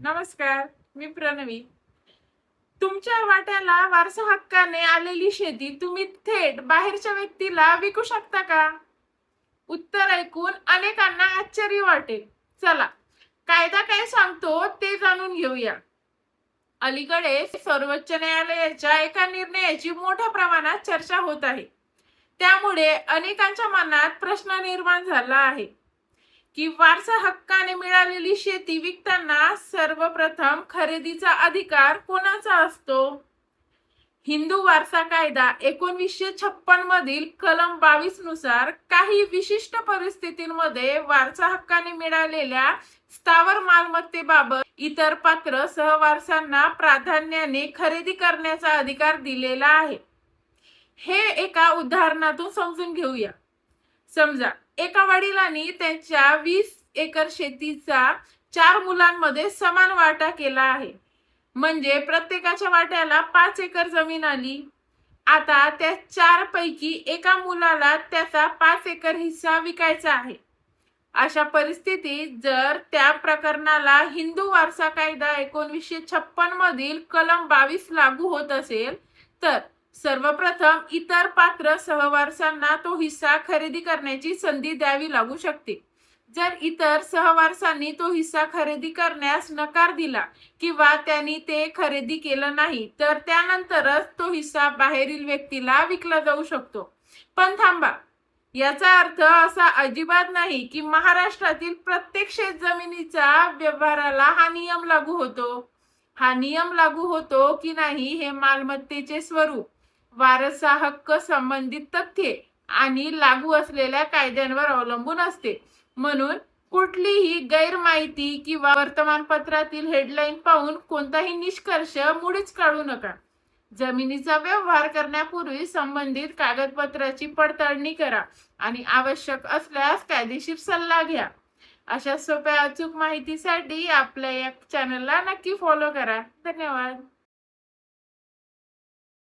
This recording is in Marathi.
नमस्कार, मी प्रणवी. तुमच्या वाट्याला वारसा हक्काने आलेली शेती तुम्ही थेट बाहेरच्या व्यक्तीला विकू शकता का? उत्तर ऐकून अनेकांना आश्चर्य वाटेल. चला, कायदा काय सांगतो ते जाणून घेऊया. अलीकडे सर्वोच्च न्यायालयाच्या एका निर्णयाची मोठ्या प्रमाणात चर्चा होत आहे. त्यामुळे अनेकांच्या मनात प्रश्न निर्माण झाला आहे की वारसा हक्काने मिळालेली शेती विकताना सर्वप्रथम खरेदीचा अधिकार कोणाचा असतो? हिंदू वारसा कायदा 1956 मधील कलम 22 नुसार काही विशिष्ट परिस्थितींमध्ये वारसा हक्काने मिळालेल्या स्थावर मालमत्तेबाबत इतर पात्र सहवारसांना प्राधान्याने खरेदी करण्याचा अधिकार दिलेला आहे. हे एका उदाहरणातून समजून घेऊया. समजा एका वडिलांनी त्यांच्या 20 एकर शेतीचा 4 मुलांमध्ये समान वाटा केला आहे. म्हणजे प्रत्येकाच्या वाट्याला 5 एकर जमीन आली. आता त्या 4 पैकी एका मुलाला त्याचा 5 एकर हिस्सा विकायचा आहे. अशा परिस्थितीत जर त्या प्रकरणाला हिंदू वारसा कायदा 1956 मधील कलम 22 लागू होत असेल तर सर्वप्रथम इतर पात्र सहवारसांना तो हिस्सा खरेदी करण्याची संधी द्यावी लागू शकते. जर इतर सहवारसांनी तो हिस्सा खरेदी करण्यास नकार दिला किंवा त्यांनी ते खरेदी केलं नाही तर त्यानंतरच तो हिस्सा बाहेरील व्यक्तीला विकला जाऊ शकतो. पण थांबा, याचा अर्थ असा अजिबात नाही की महाराष्ट्रातील प्रत्येक शेतजमिनीचा व्यवहाराला हा नियम लागू होतो. हा नियम लागू होतो की नाही हे मालमत्तेचे स्वरूप, वारसा हक्क संबंधित तथ्ये आणि लागू असलेल्या कायद्यांवर अवलंबून असते. म्हणून कुठलीही गैरमाहिती किंवा वर्तमानपत्रातील हेडलाईन पाहून कोणताही निष्कर्ष मुळीच काढू नका. जमिनीचा व्यवहार करण्यापूर्वी संबंधित कागदपत्राची पडताळणी करा आणि आवश्यक असल्यास कायदेशीर सल्ला घ्या. अशा सोप्या अचूक माहितीसाठी आपल्या या चॅनलला नक्की फॉलो करा. धन्यवाद.